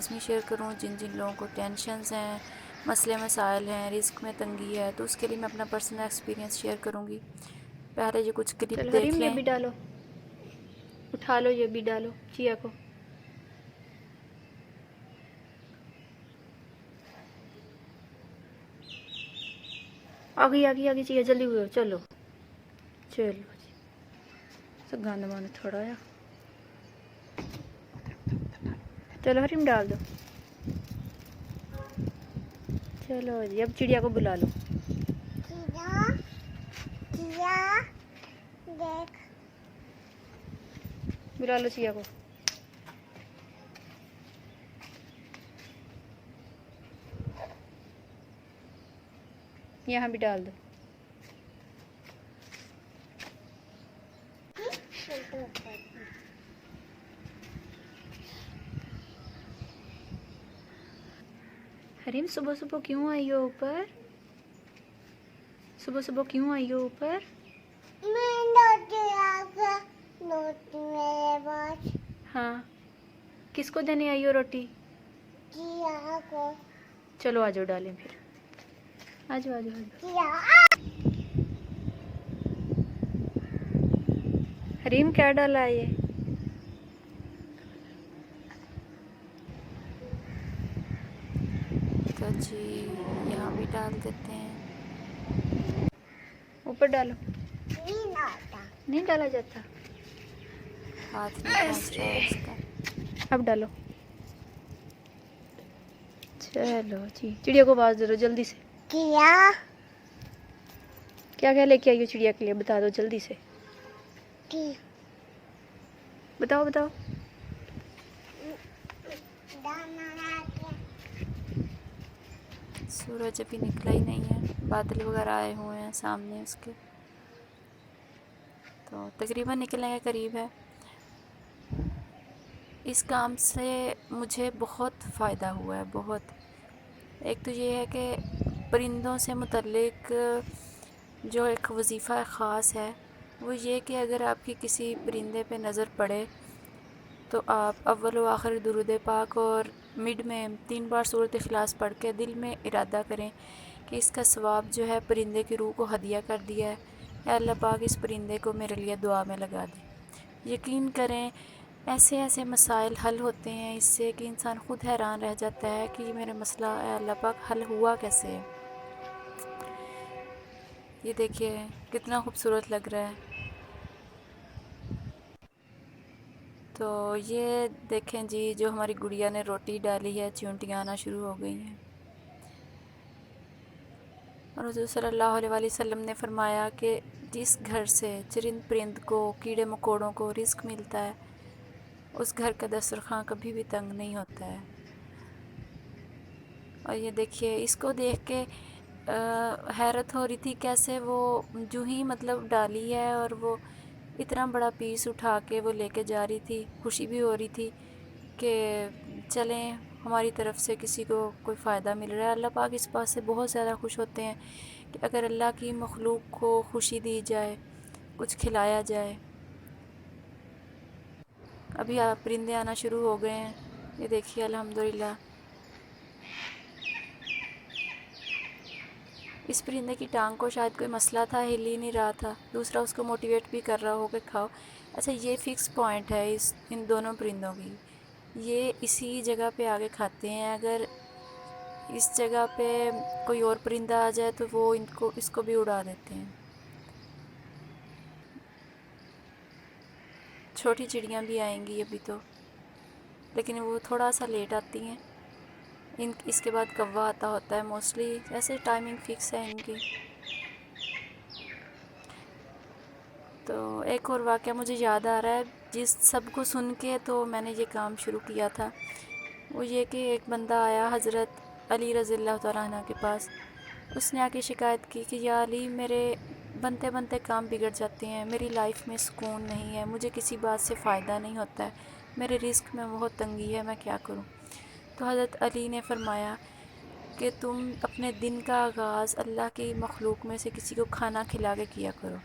لازمی شیئر کروں، جن جن لوگوں کو ٹینشنز ہیں، مسئلے مسائل ہیں، رزق میں تنگی ہے، تو اس کے لیے میں اپنا پرسنل ایکسپیرینس شیئر کروں گی۔ پہلے یہ کچھ کلپ چلو دیکھ حریم یہ لیں۔ بھی ڈالو، اٹھا لو، یہ بھی ڈالو چیا کو۔ آگئی آگئی آگئی چیا، جلدی ہوئے، چلو چلو جی، سب گانا وانا تھوڑا آیا، چلو حریم ڈال دو۔ چلو جی، اب چڑیا کو بلا لو۔ دیکھ بلا لو چیا کو۔ یہاں بھی ڈال دو۔ حریم صبح صبح کیوں آئی ہو اوپر؟ صبح صبح کیوں آئی ہو اوپر؟ میں روٹی میرے پاس ہاں، کس کو دینے آئی ہو روٹی؟ کیا کو چلو آ جاؤ، ڈالیں پھر، آ جاؤ آ جاؤ آ جاؤ۔ کیا حریم کیا ڈالا ہے یہ؟ تو جی یہاں بھی ڈال دیتے ہیں۔ اوپر ڈالو۔ نہیں لاتا نہیں ڈالا جاتا؟ ہاتھ نہیں پہنچ رہا ہے اس کا۔ اب ڈالو۔ چلو جی، چڑیا کو آواز دے دو جلدی سے۔ کیا کیا کیا لے کے آئی ہو چڑیا کے لیے، بتا دو جلدی سے، بتاؤ بتاؤ۔ دانا لاتے سورج ابھی نکلا ہی نہیں ہے، بادل وغیرہ آئے ہوئے ہیں سامنے اس کے، تو تقریباً نکلنے کے قریب ہے۔ اس کام سے مجھے بہت فائدہ ہوا ہے، بہت۔ ایک تو یہ ہے کہ پرندوں سے متعلق جو ایک وظیفہ خاص ہے وہ یہ کہ اگر آپ کی کسی پرندے پہ نظر پڑے تو آپ اول و آخر درود پاک اور مڈ میں 3 بار سورۃ اخلاص پڑھ کے دل میں ارادہ کریں کہ اس کا ثواب جو ہے پرندے کی روح کو ہدیہ کر دیا ہے، یا اللہ پاک اس پرندے کو میرے لیے دعا میں لگا دے۔ یقین کریں ایسے ایسے مسائل حل ہوتے ہیں اس سے کہ انسان خود حیران رہ جاتا ہے کہ یہ میرا مسئلہ اے اللہ پاک حل ہوا کیسے ہے۔ یہ دیکھیے کتنا خوبصورت لگ رہا ہے۔ تو یہ دیکھیں جی، جو ہماری گڑیا نے روٹی ڈالی ہے، چیونٹیاں آنا شروع ہو گئی ہیں۔ اور حضور صلی اللہ علیہ وسلم نے فرمایا کہ جس گھر سے چرند پرند کو، کیڑے مکوڑوں کو رزق ملتا ہے، اس گھر کا دسترخوان کبھی بھی تنگ نہیں ہوتا ہے۔ اور یہ دیکھیے، اس کو دیکھ کے حیرت ہو رہی تھی کیسے وہ جو ہی مطلب ڈالی ہے اور وہ اتنا بڑا پیس اٹھا کے وہ لے کے جا رہی تھی۔ خوشی بھی ہو رہی تھی کہ چلیں ہماری طرف سے کسی کو کوئی فائدہ مل رہا ہے۔ اللہ پاک اس بات سے بہت زیادہ خوش ہوتے ہیں کہ اگر اللہ کی مخلوق کو خوشی دی جائے، کچھ کھلایا جائے۔ ابھی پرندے آنا شروع ہو گئے ہیں، یہ دیکھیے الحمدللہ۔ اس پرندے کی ٹانگ کو شاید کوئی مسئلہ تھا، ہل ہی نہیں رہا تھا، دوسرا اس کو موٹیویٹ بھی کر رہا ہو کہ کھاؤ۔ اچھا، یہ فکس پوائنٹ ہے ان دونوں پرندوں کی، یہ اسی جگہ پہ آگے کھاتے ہیں۔ اگر اس جگہ پہ کوئی اور پرندہ آ جائے تو وہ اس کو بھی اڑا دیتے ہیں۔ چھوٹی چڑیاں بھی آئیں گی ابھی تو، لیکن وہ تھوڑا سا لیٹ آتی ہیں۔ اس کے بعد کوا آتا ہوتا ہے موسٹلی، ایسے ٹائمنگ فکس ہے ان کی۔ تو ایک اور واقعہ مجھے یاد آ رہا ہے، جس سب کو سن کے تو میں نے یہ کام شروع کیا تھا۔ وہ یہ کہ ایک بندہ آیا حضرت علی رضی اللہ تعالیٰ عنہ کے پاس، اس نے آ کے شکایت کی کہ یا علی، میرے بنتے بنتے کام بگڑ جاتے ہیں، میری لائف میں سکون نہیں ہے، مجھے کسی بات سے فائدہ نہیں ہوتا ہے، میرے رزق میں بہت تنگی ہے، میں کیا کروں؟ تو حضرت علی نے فرمایا کہ تم اپنے دن کا آغاز اللہ کی مخلوق میں سے کسی کو کھانا کھلا کے کیا کرو۔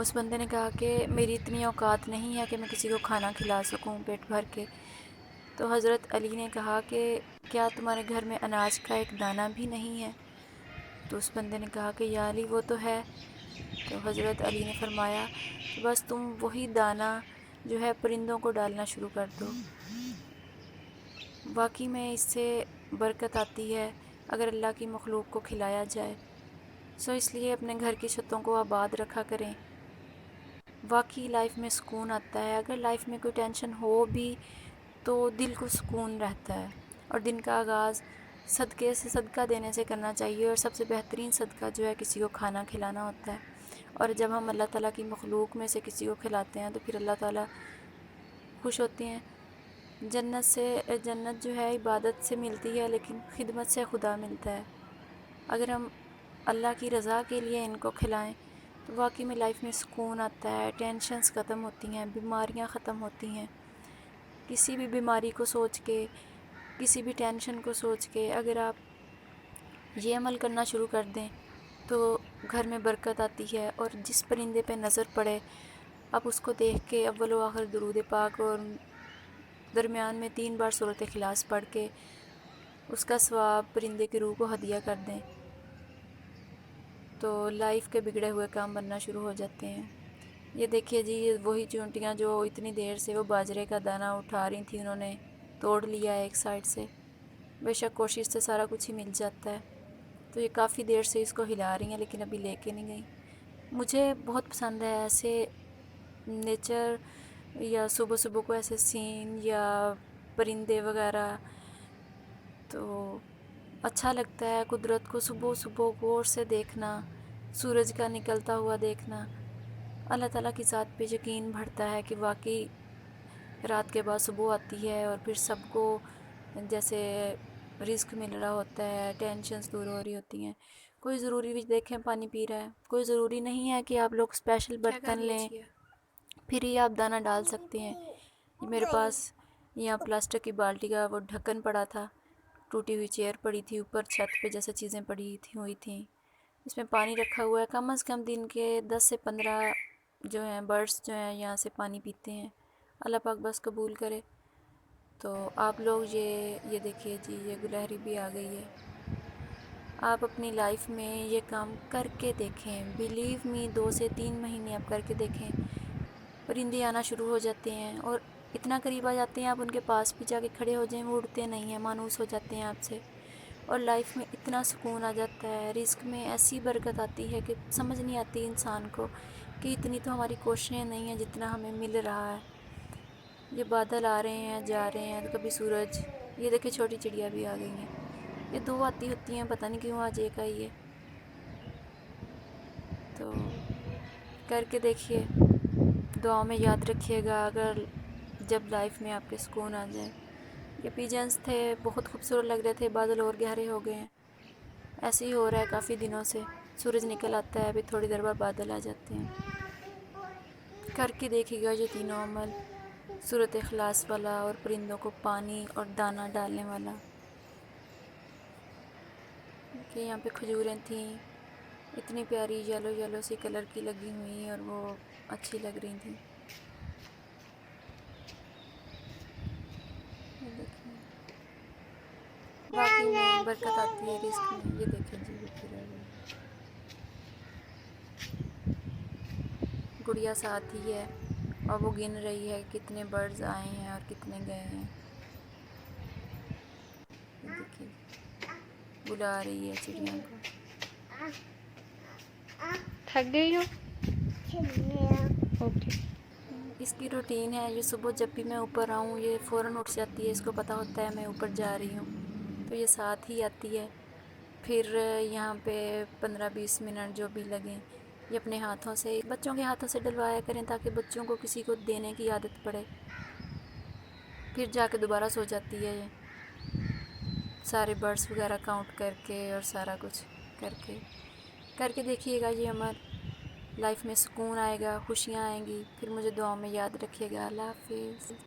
اس بندے نے کہا کہ میری اتنی اوقات نہیں ہے کہ میں کسی کو کھانا کھلا سکوں پیٹ بھر کے۔ تو حضرت علی نے کہا کہ کیا تمہارے گھر میں اناج کا ایک دانہ بھی نہیں ہے؟ تو اس بندے نے کہا کہ یا علی وہ تو ہے۔ تو حضرت علی نے فرمایا کہ بس تم وہی دانہ جو ہے پرندوں کو ڈالنا شروع کر دو، واقعی میں اس سے برکت آتی ہے اگر اللہ کی مخلوق کو کھلایا جائے۔ اس لیے اپنے گھر کی چھتوں کو آباد رکھا کریں، واقعی لائف میں سکون آتا ہے۔ اگر لائف میں کوئی ٹینشن ہو بھی تو دل کو سکون رہتا ہے، اور دن کا آغاز صدقے سے، صدقہ دینے سے کرنا چاہیے، اور سب سے بہترین صدقہ جو ہے کسی کو کھانا کھلانا ہوتا ہے۔ اور جب ہم اللہ تعالیٰ کی مخلوق میں سے کسی کو کھلاتے ہیں تو پھر اللہ تعالیٰ خوش ہوتے ہیں۔ جنت جو ہے عبادت سے ملتی ہے، لیکن خدمت سے خدا ملتا ہے۔ اگر ہم اللہ کی رضا کے لیے ان کو کھلائیں تو واقعی میں لائف میں سکون آتا ہے، ٹینشنز ختم ہوتی ہیں، بیماریاں ختم ہوتی ہیں۔ کسی بھی بیماری کو سوچ کے، کسی بھی ٹینشن کو سوچ کے اگر آپ یہ عمل کرنا شروع کر دیں تو گھر میں برکت آتی ہے، اور جس پرندے پہ نظر پڑے آپ اس کو دیکھ کے اول و آخر درود پاک اور درمیان میں 3 بار سورۃ اخلاص پڑھ کے اس کا ثواب پرندے کی روح کو ہدیہ کر دیں تو لائف کے بگڑے ہوئے کام بننا شروع ہو جاتے ہیں۔ یہ دیکھیے جی، یہ وہی چونٹیاں جو اتنی دیر سے وہ باجرے کا دانہ اٹھا رہی تھیں، انہوں نے توڑ لیا ایک سائڈ سے۔ بے شک کوشش سے سارا کچھ ہی مل جاتا ہے، تو یہ کافی دیر سے اس کو ہلا رہی ہیں لیکن ابھی لے کے نہیں گئیں۔ مجھے بہت پسند ہے ایسے نیچر، یا صبح صبح کو ایسے سین یا پرندے وغیرہ، تو اچھا لگتا ہے قدرت کو صبح صبح غور سے دیکھنا، سورج کا نکلتا ہوا دیکھنا۔ اللہ تعالیٰ کی ذات پہ یقین بڑھتا ہے کہ واقعی رات کے بعد صبح آتی ہے، اور پھر سب کو جیسے رزق مل رہا ہوتا ہے، ٹینشنز دور ہو رہی ہوتی ہیں۔ کوئی ضروری بھی دیکھیں پانی پی رہا ہے، کوئی ضروری نہیں ہے کہ آپ لوگ اسپیشل برتن لیں پھر ہی آپ دانہ ڈال سکتے ہیں۔ میرے پاس یہاں پلاسٹک کی بالٹی کا وہ ڈھکن پڑا تھا، ٹوٹی ہوئی چیئر پڑی تھی اوپر چھت پہ، جیسے چیزیں پڑی ہوئی تھیں، اس میں پانی رکھا ہوا ہے۔ کم از کم دن کے 10 سے 15 جو ہیں برڈس جو ہیں یہاں سے پانی پیتے ہیں، اللہ پاک بس قبول کرے۔ تو آپ لوگ یہ دیکھیے جی، یہ گلہری بھی آ گئی ہے۔ آپ اپنی لائف میں یہ کام کر کے دیکھیں، بیلیو می 2 سے 3 مہینے آپ کر کے دیکھیں، پرندے آنا شروع ہو جاتے ہیں اور اتنا قریب آ جاتے ہیں آپ ان کے پاس بھی جا کے کھڑے ہو جائیں وہ اڑتے نہیں ہیں، مانوس ہو جاتے ہیں آپ سے، اور لائف میں اتنا سکون آ جاتا ہے، رزق میں ایسی برکت آتی ہے کہ سمجھ نہیں آتی انسان کو کہ اتنی تو ہماری کوششیں نہیں ہیں جتنا ہمیں مل رہا ہے۔ یہ بادل آ رہے ہیں جا رہے ہیں، کبھی سورج، یہ دیکھیں چھوٹی چڑیا بھی آ گئی ہیں، یہ 2 آتی ہوتی ہیں، پتہ نہیں کیوں آج ایک آئی ہے۔ تو کر کے دیکھیے، دعاؤں میں یاد رکھیے گا اگر جب لائف میں آپ کے سکون آ جائے۔ یہ پیجنز تھے، بہت خوبصورت لگ رہے تھے، بادل اور گہرے ہو گئے ہیں، ایسے ہی ہو رہا ہے کافی دنوں سے، سورج نکل آتا ہے پھر تھوڑی دیر بعد بادل آ جاتے ہیں۔ کر کے دیکھیے گا یہ تینوں عمل، سورۃ اخلاص والا اور پرندوں کو پانی اور دانہ ڈالنے والا۔ کہ یہاں پہ کھجوریں تھیں، اتنی پیاری یلو یلو سی کلر کی لگی ہوئی اور وہ اچھی لگ رہی تھیں۔ یہ دیکھیں، واقعی میں برکت آتی ہے رزق میں۔ یہ دیکھیں جی، یہ پھر آ گئی گڑیا ساتھ ہی ہے، اور وہ گن رہی ہے کتنے برڈز آئے ہیں اور کتنے گئے ہیں۔ یہ دیکھیں بلا رہی ہے چڑیاں کو۔ تھک گئی ہو؟ چلیا اوکے۔ اس کی روٹین ہے، یہ صبح جب بھی میں اوپر آؤں یہ فوراً اٹھ جاتی ہے، اس کو پتہ ہوتا ہے میں اوپر جا رہی ہوں تو یہ ساتھ ہی آتی ہے۔ پھر یہاں پہ 15-20 منٹ جو بھی لگیں یہ اپنے ہاتھوں سے، بچوں کے ہاتھوں سے ڈلوایا کریں تاکہ بچوں کو کسی کو دینے کی عادت پڑے، پھر جا کے دوبارہ سو جاتی ہے یہ، سارے برڈس وغیرہ کاؤنٹ کر کے اور سارا کچھ کر کے دیکھیے گا یہ عمل، لائف میں سکون آئے گا، خوشیاں آئیں گی۔ پھر مجھے دعاؤں میں یاد رکھیے گا۔ اللہ حافظ۔